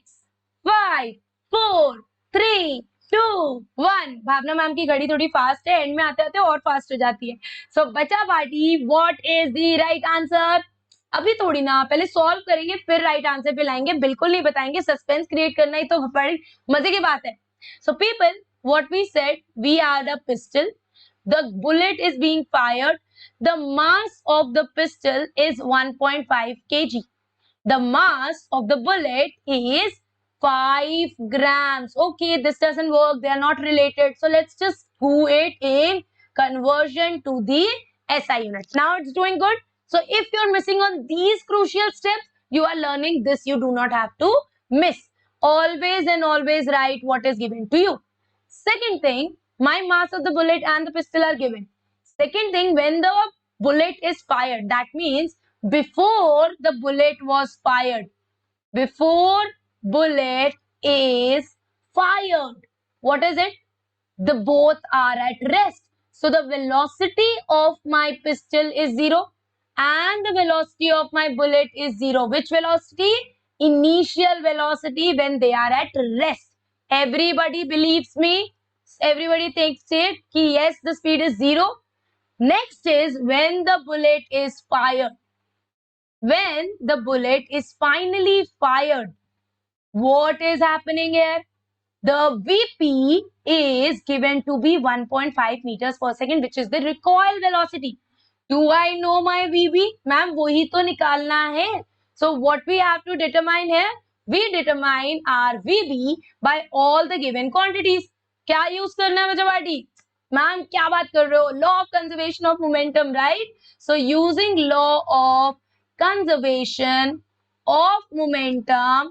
5, 4, 3, 2, 1. Bhavna ma'am की घड़ी थोड़ी फास्ट है, एंड में आते आते और फास्ट हो जाती है. सो बचा party, what is the right answer? अभी थोड़ी ना, पहले सॉल्व करेंगे फिर राइट आंसर पे लाएंगे. बिल्कुल नहीं बताएंगे, सस्पेंस क्रिएट करना ही तो बड़ी मजे की बात है. So people, what we said, we are the pistol, the bullet is being fired, the mass of the pistol is 1.5 kg. The mass of the bullet is 5 grams. Okay, this doesn't work. They are not related. So let's just do it in conversion to the SI unit. Now it's doing good. So if you're missing on these crucial steps, you are learning this. You do not have to miss. Always and always write what is given to you. Second thing, my mass of the bullet and the pistol are given. Second thing, when the bullet is fired, that means before the bullet was fired, before bullet is fired, what is it? The both are at rest. So the velocity of my pistol is 0 and the velocity of my bullet is 0. Which velocity? Initial velocity when they are at rest. Everybody believes me? Everybody thinks it कि yes, the speed is 0. Next is when the bullet is fired. When the bullet is finally fired, what is happening here? The VP is given to be 1.5 meters per second, which is the recoil velocity. Do I know my VB? Ma'am, वही तो निकालना है. So what we have to determine here? We determine our VB by all the given quantities. क्या use करना है बच्चा party? Ma'am क्या बात कर रहे हो? Law of conservation of momentum, right? So using law of conservation of momentum,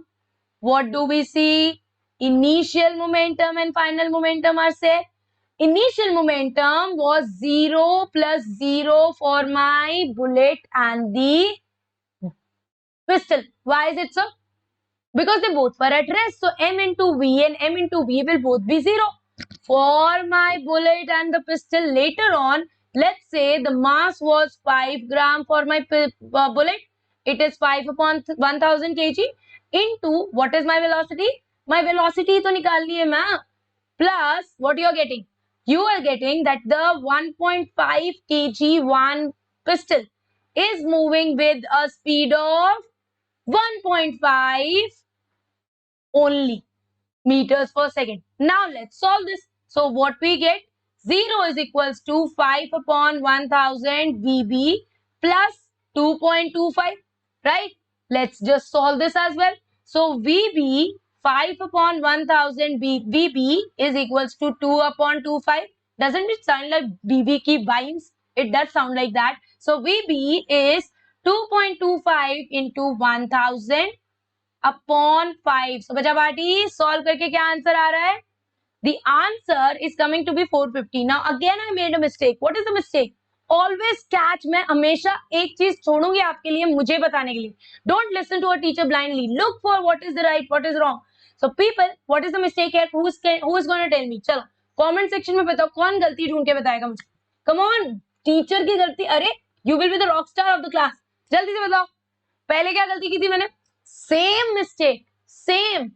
what do we see? Initial momentum and final momentum are set. Initial momentum was 0 plus 0 for my bullet and the pistol. Why is it so? Because they both were at rest. So M into V and M into V will both be 0. For my bullet and the pistol later on, let's say the mass was 5 gram for my bullet. It is 5 upon 1000 kg into what is my velocity? My velocity to nikalni hai main. Plus what you are getting? You are getting that the 1.5 kg one pistol is moving with a speed of 1.5 only meters per second. Now let's solve this. So what we get? 0 is equals to 5 upon 1000 VB plus 2.25, right? Let's just solve this as well. So VB 5 upon 1000 VB is equals to 2 upon 25. Doesn't it sound like BB ki binds? It does sound like that. So VB is 2.25 into 1000 upon 5. So बचा party solve करके क्या answer आ रहा है? The answer is coming to be 450. Now again I made a mistake. What is the mistake? Always catch. मैं हमेशा एक चीज छोड़ूंगी आपके लिए, मुझे बताने के लिए. Don't listen to a teacher blindly. Look for what is the right, what is wrong. So people, what is the mistake here? Who is going to tell me? चलो comment section में बताओ कौन गलती ढूंढ के बताएगा मुझे. Come on, टीचर की गलती. अरे you will be the rock star of the class. जल्दी से बताओ पहले क्या गलती की थी मैंने? Same mistake. Same.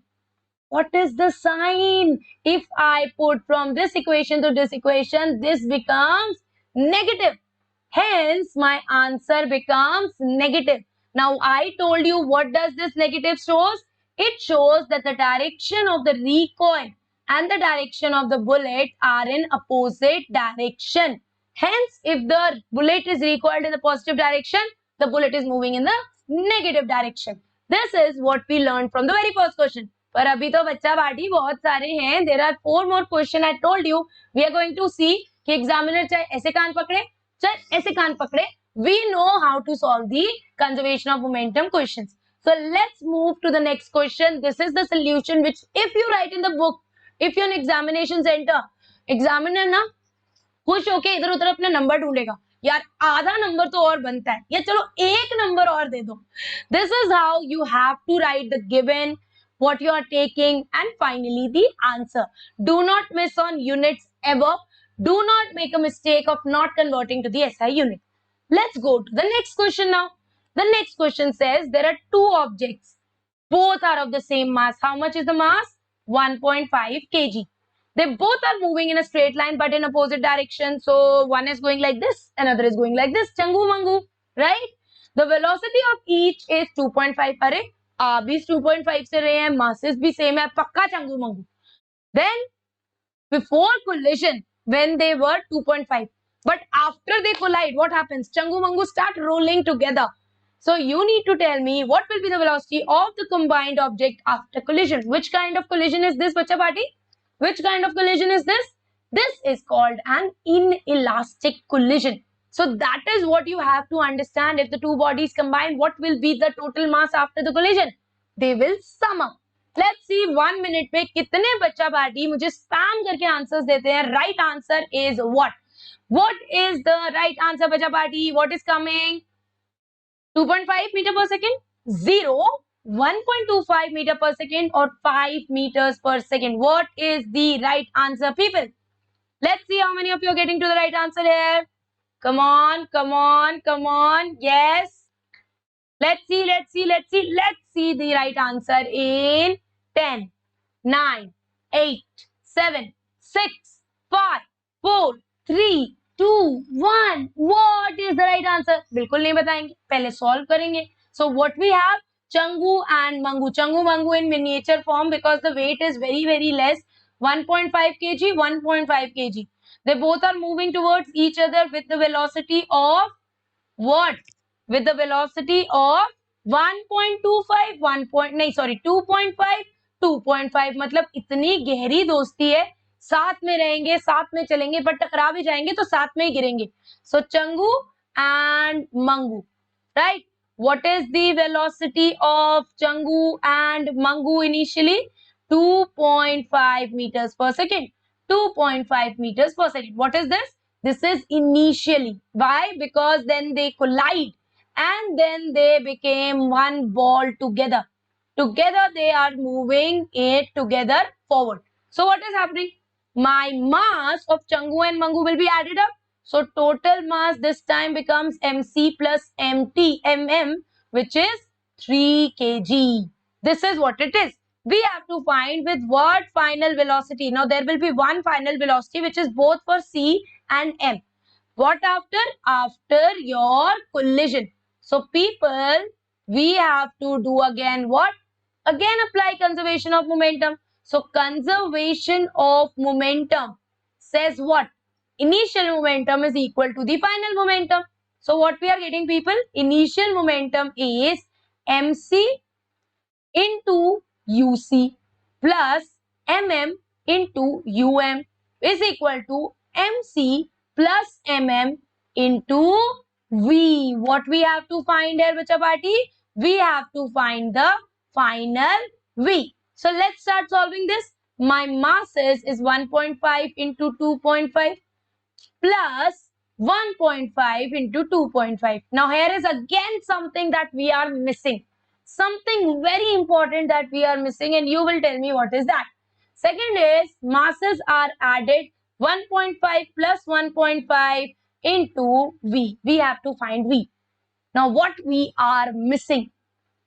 What is the sign? If I put from this equation to this equation, this becomes negative. Hence, my answer becomes negative. Now, I told you what does this negative shows? It shows that the direction of the recoil and the direction of the bullet are in opposite direction. Hence, if the bullet is recoiled in the positive direction, the bullet is moving in the negative direction. This is what we learned from the very first question. पर अभी तो बच्चा party बहुत सारे हैं. There are 4 more question. I told you we are going to see कि examiner चाहे ऐसे कान पकड़े चाहे ऐसे कान पकड़े. We know how to solve the conservation of momentum questions. So let's move to the next question. This is the solution which if you write in the book, if you're an examination center, examiner ना खुश होके इधर उधर अपना number ढूंढेगा. यार आधा number तो और बनता है, या चलो एक नंबर और दे दो. This is how you have to write the given, what you are taking, and finally the answer. Do not miss on units ever. Do not make a mistake of not converting to the SI unit. Let's go to the next question now. The next question says there are 2 objects. Both are of the same mass. How much is the mass? 1.5 kg. They both are moving in a straight line but in opposite direction. So one is going like this, another is going like this. Changu mangu, right? The velocity of each is 2.5. अरे आप भी 2.5 से रहे हैं, masses भी same है, पक्का Changu Mangu. Then before collision, when they were 2.5, but after they collide, what happens? Changu mangu start rolling together. So you need to tell me what will be the velocity of the combined object after collision. Which kind of collision is this, bacha party? Which kind of collision is this? This is called an inelastic collision. So that is what you have to understand. If the two bodies combine, what will be the total mass after the collision? They will sum up. Let's see 1 minute में कितने बच्चा party मुझे spam करके answers देते हैं. Right answer is what? What is the right answer, बच्चा party? What is coming? 2.5 meter per second, 0, 1.25 meter per second, or 5 meters per second. What is the right answer, people? Let's see how many of you are getting to the right answer here. Come on, come on, come on. Yes. Let's see, let's see, let's see. Let's see the right answer in 10, 9, 8, 7, 6, 5, 4, 3, 2, 1. What is the right answer? बिल्कुल नहीं बताएंगे, पहले solve करेंगे. So what we have? Changu and Mangu. Changu Mangu in miniature form because the weight is very, very less. 1.5 kg, 1.5 kg. They both are moving towards each other with the velocity of what? With the velocity of 1.25, 2.5, 2.5. मतलब इतनी गहरी दोस्ती है, साथ में रहेंगे, साथ में चलेंगे, पर टकरा भी जाएंगे तो साथ में ही गिरेंगे. So Changu and Mangu, right? What is the velocity of Changu and Mangu initially? 2.5 meters per second. 2.5 meters per second. What is this? This is initially. Why? Because then they collide and then they became one ball together. Together they are moving it together forward. So what is happening? My mass of Changu and Mangu will be added up. So total mass this time becomes MC plus MM, which is 3 kg. This is what it is. We have to find with what final velocity. Now there will be one final velocity which is both for C and M. What after? After your collision. So people, we have to do again what? Again apply conservation of momentum. So conservation of momentum says what? Initial momentum is equal to the final momentum. So what we are getting, people? Initial momentum is MC into UC. plus mm into um is equal to mc plus mm into v. What we have to find here, Bacha Party? We have to find the final v. So let's start solving this. My masses is 1.5 into 2.5 plus 1.5 into 2.5. Now here is again something that we are missing. Something very important that we are missing, and you will tell me what is that. Second is masses are added 1.5 plus 1.5 into V. We have to find V. Now what we are missing?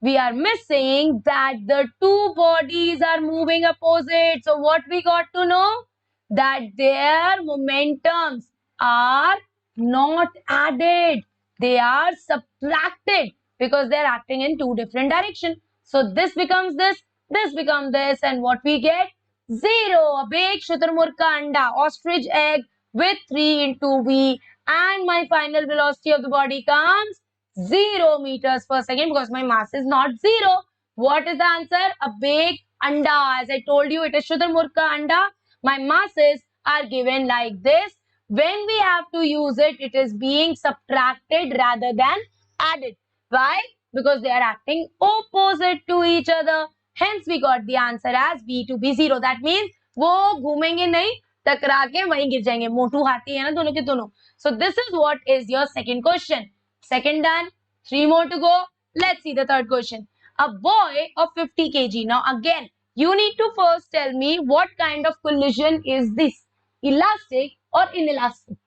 We are missing that the two bodies are moving opposite. So what we got to know? That their momentums are not added. They are subtracted because they are acting in two different directions. So this becomes this becomes this, and what we get? 0. A big Shuturmurg ka anda, ostrich egg with 3 into V, and my final velocity of the body comes 0 meters per second because my mass is not 0. What is the answer? A big anda. As I told you, it is Shuturmurg ka anda. My masses are given like this. When we have to use it, it is being subtracted rather than added. Why? Because they are acting opposite to each other. Hence, we got the answer as B to be 0. That means वो घूमेंगे नहीं, टकरा के वहीं गिर जाएंगे. मोटू हाथी है ना दोनों के दोनों. So this is what is your second question. Second done. 3 more to go. Let's see the third question. A boy of 50 kg. Now again, you need to first tell me what kind of collision is this? Elastic or inelastic?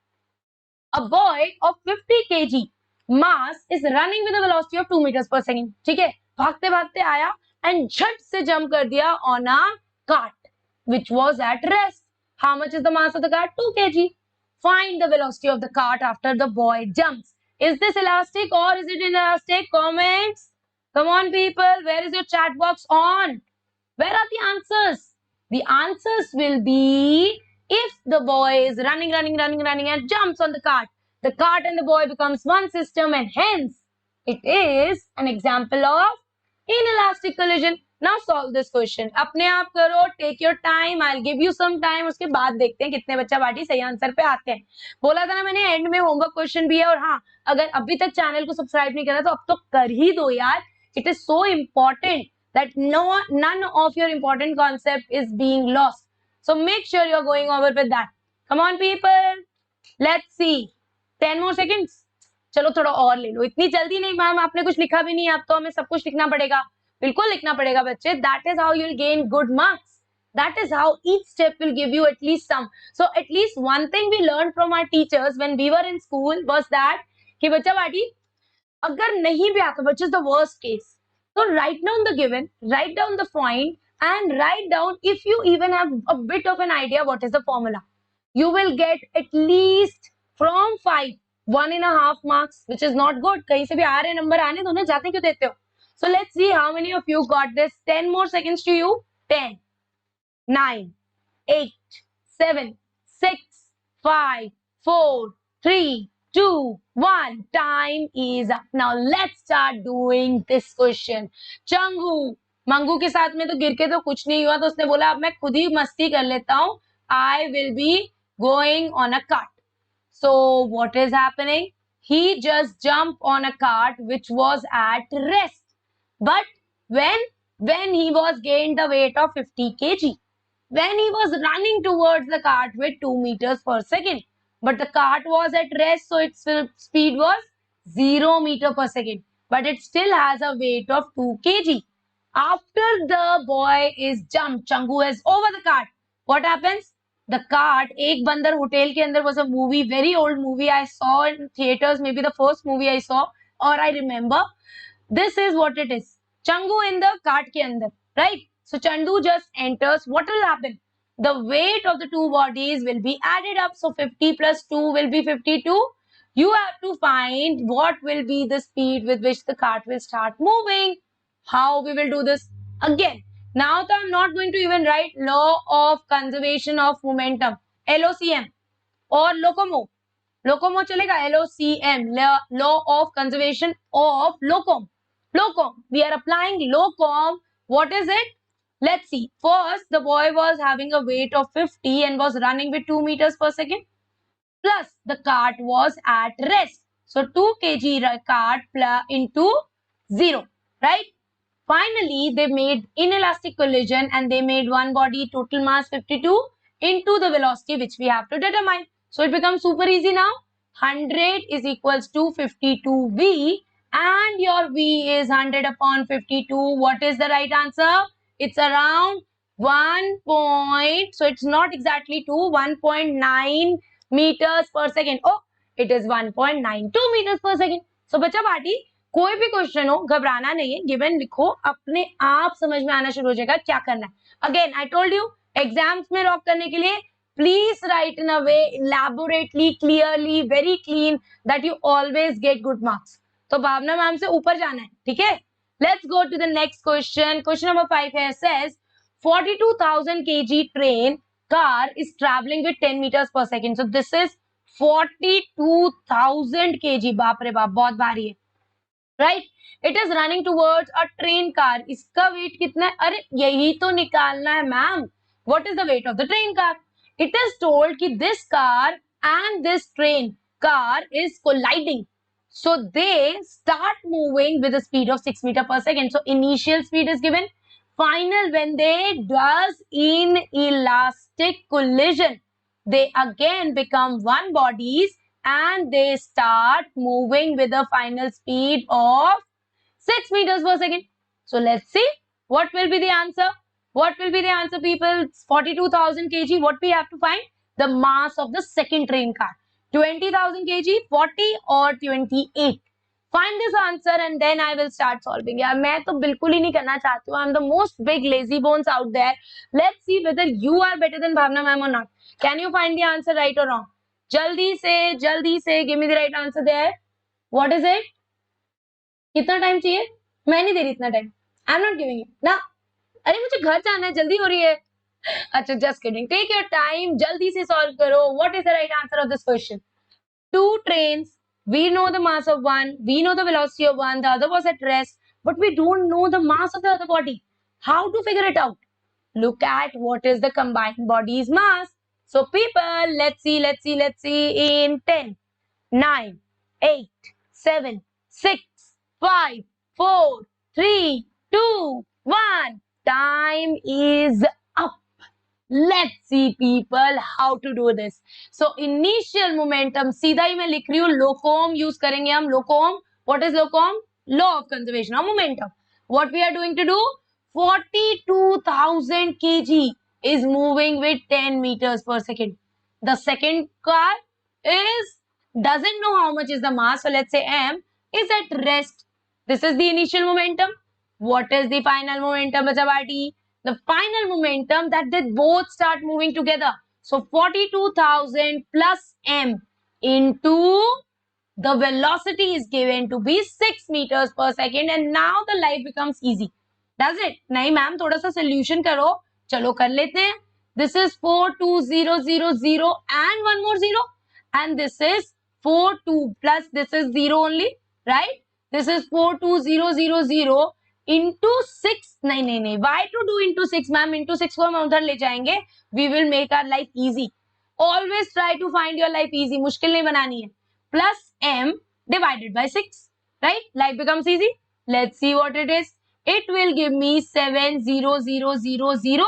A boy of 50 kg mass is running with a velocity of 2 meters per second. ठीक है, भागते भागते आया and झट से jump कर दिया on a cart which was at rest. How much is the mass of the cart? 2 kg. Find the velocity of the cart after the boy jumps. Is this elastic or is it inelastic? Comments. Come on, people. Where is your chat box on? Where are the answers? The answers will be if the boy is running and jumps on the cart and the boy becomes one system, and hence it is an example of inelastic collision. Now solve this question. अपने आप करो, take your time. I'll give you some time. उसके बाद देखते हैं कितने बच्चा party सही आंसर पे आते हैं. बोला था ना मैंने एंड में होमवर्क क्वेश्चन भी है, और हाँ अगर अभी तक चैनल को सब्सक्राइब नहीं करा तो अब तो कर ही दो यार. It is so important that none of your important concept is being lost. So make sure you're going over with that. Come on people. Let's see. 10 more seconds. चलो थोड़ा और ले लो. इतनी जल्दी नहीं मैम, आपने कुछ लिखा भी नहीं, अब तो हमें सब कुछ लिखना पड़ेगा. बिल्कुल लिखना पड़ेगा बच्चे. That is how you'll gain good marks. That is how each step will give you at least some. So at least one thing we learned from our teachers when we were in school was that कि बच्चा party अगर नहीं भी आता, which is the worst case, so write down the given, write down the point, and write down if you even have a bit of an idea what is the formula. You will get at least from 5, 1.5 marks, which is not good. कहीं से भी आ रहे number आने दो ना, जाते क्यों देते हो? So let's see how many of you got this. 10 more seconds to you. 10, 9, 8, 7, 6, 5, 4, 3, 2, 1. Time is up. Now let's start doing this question. Changu Mangu के साथ में तो गिर के तो कुछ नहीं हुआ, तो उसने बोला अब मैं खुद ही मस्ती कर लेता हूँ. I will be going on a cart. So what is happening? He just jumped on a cart which was at rest. But when he was gained the weight of 50 kg, when he was running towards the cart with 2 meters per second, but the cart was at rest, so its speed was 0 meter per second, but it still has a weight of 2 kg. After the boy is jumped, Changu is over the cart. What happens? The cart, Ek Bandar Hotel ke andar was a movie, very old movie I saw in theaters, maybe the first movie I saw, or I remember. This is what it is. Changu in the cart ke andar, right? So Chandu just enters. What will happen? The weight of the two bodies will be added up. So 50 plus 2 will be 52. You have to find what will be the speed with which the cart will start moving. How we will do this? Again, now I'm not going to even write law of conservation of momentum, LOCM, or LOCOMO. LOCOMO chalega, LOCM, law of conservation of LOCOM. LOCOM. We are applying LOCOM. What is it? Let's see. First, the boy was having a weight of 50 and was running with 2 meters per second. Plus, the cart was at rest. So, 2 kg cart into 0, right? Finally, they made inelastic collision and they made one body total mass 52 into the velocity which we have to determine. So it becomes super easy now. 100 is equals to 52V and your V is 100 upon 52. What is the right answer? It's around 1 point. So it's not exactly 1.9 meters per second. Oh, it is 1.92 meters per second. So बच्चा party कोई भी question हो घबराना नहीं है, given लिखो, अपने आप समझ में आना शुरू हो जाएगा क्या करना है. Again I told you exams में रॉक करने के लिए please write in a way elaborately, clearly, very clean that you always get good marks. तो भावना मैम से ऊपर जाना है, ठीक है. Let's go to the next question. Question number 5 है, says 42,000 kg train car is traveling with 10 meters per second. So this is 42,000 kg. बाप रे बाप, बहुत भारी है. Right, it is running towards a train car. इसका वेट कितना है? अरे यही तो निकालना है ma'am. What is the weight of the train car? It is told कि this car and this train car is colliding. So they start moving with a speed of 6 meter per second. So initial speed is given. Final, when they does inelastic collision, they again become one bodies and they start moving with a final speed of 6 meters per second. So let's see what will be the answer. What will be the answer, people? 42,000 kg. What we have to find? The mass of the second train car. 20,000 kg, 40 or 28. Find this answer and then I will start solving. यार मैं तो बिल्कुल ही नहीं करना चाहती हूँ. I'm the most big lazy bones out there. Let's see whether you are better than Bhavna ma'am or not. Can you find the answer right or wrong? जल्दी से give me the right answer there. What is it? कितना time चाहिए? मैं नहीं दे रही इतना time. I'm not giving it. ना, अरे मुझे घर जाना है, जल्दी हो रही है. अच्छा, just kidding. Take your time. जल्दी से solve करो. What is the right answer of this question? Two trains. We know the mass of one. We know the velocity of one. The other was at rest. But we don't know the mass of the other body. How to figure it out? Look at what is the combined body's mass. So people, let's see in 10, 9, 8, 7, 6, 5, 4, 3, 2, 1. Time is up. Let's see people how to do this. So initial momentum, सीधा ही मैं लिख रही हूँ, लोकोम use करेंगे हम. लोकोम, what is लोकोम? Law of conservation of momentum. What we are doing to do? 42,000 kg is moving with 10 meters per second. The second car doesn't know how much is the mass. So let's say M is at rest. This is the initial momentum. What is the final momentum, Bachawati? The final momentum that they both start moving together. So 42,000 plus M into the velocity is given to be 6 meters per second and now the life becomes easy. Does it? नहीं ma'am, थोड़ा सा solution करो. चलो कर लेते हैं. This is 42000 and one more 0 and this is 42 plus this is 0 only, right? This is 42000 into 6. नहीं. Why to do into 6 ma'am? Into 6 को हम उधर ले जाएंगे. We will make our life easy. Always try to find your life easy. मुश्किल नहीं बनानी है. Plus M divided by 6, right? Life becomes easy. Let's see what it is. It will give me 70000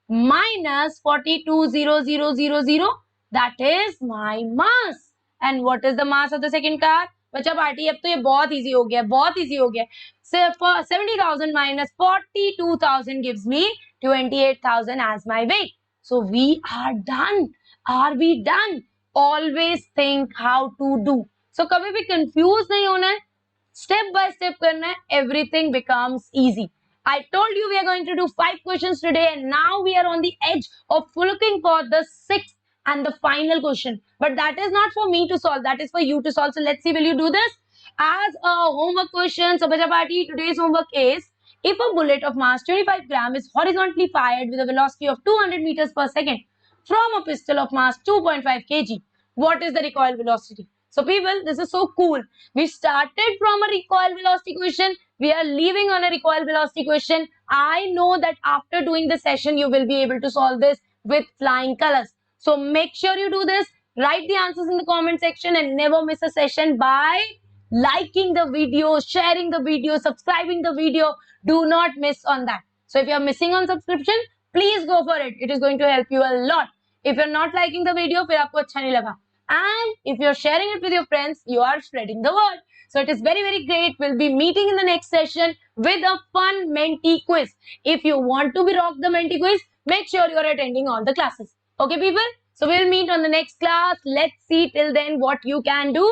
minus 42,000. That is my mass. And what is the mass of the second car? बच्चा party, अब तो ये बहुत easy हो गया, बहुत easy हो गया. 70,000 minus 42,000 gives me 28,000 as my weight. So we are done. Are we done? Always think how to do. So कभी भी confuse नहीं होना है. Step by step करना है. Everything becomes easy. I told you we are going to do 5 questions today and now we are on the edge of looking for the 6th and the final question. But that is not for me to solve. That is for you to solve. So let's see, will you do this? As a homework question, so Bacha Party, today's homework is, if a bullet of mass 25 gram is horizontally fired with a velocity of 200 meters per second from a pistol of mass 2.5 kg, what is the recoil velocity? So people, this is so cool. We started from a recoil velocity question. We are leaving on a recoil velocity question. I know that after doing the session, you will be able to solve this with flying colors. So make sure you do this. Write the answers in the comment section and never miss a session by liking the video, sharing the video, subscribing the video. Do not miss on that. So if you are missing on subscription, please go for it. It is going to help you a lot. If you're not liking the video, फिर आपको अच्छा नहीं लगा. And if you're sharing it with your friends, you are spreading the word. So it is very, very great. We'll be meeting in the next session with a fun Menti quiz. If you want to be rock the Menti quiz, make sure you're attending all the classes. Okay, people? So we'll meet on the next class. Let's see till then what you can do.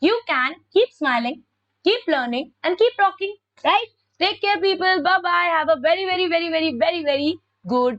You can keep smiling, keep learning, and keep rocking. Right? Take care, people. Bye-bye. Have a very, very, very, very, very, very good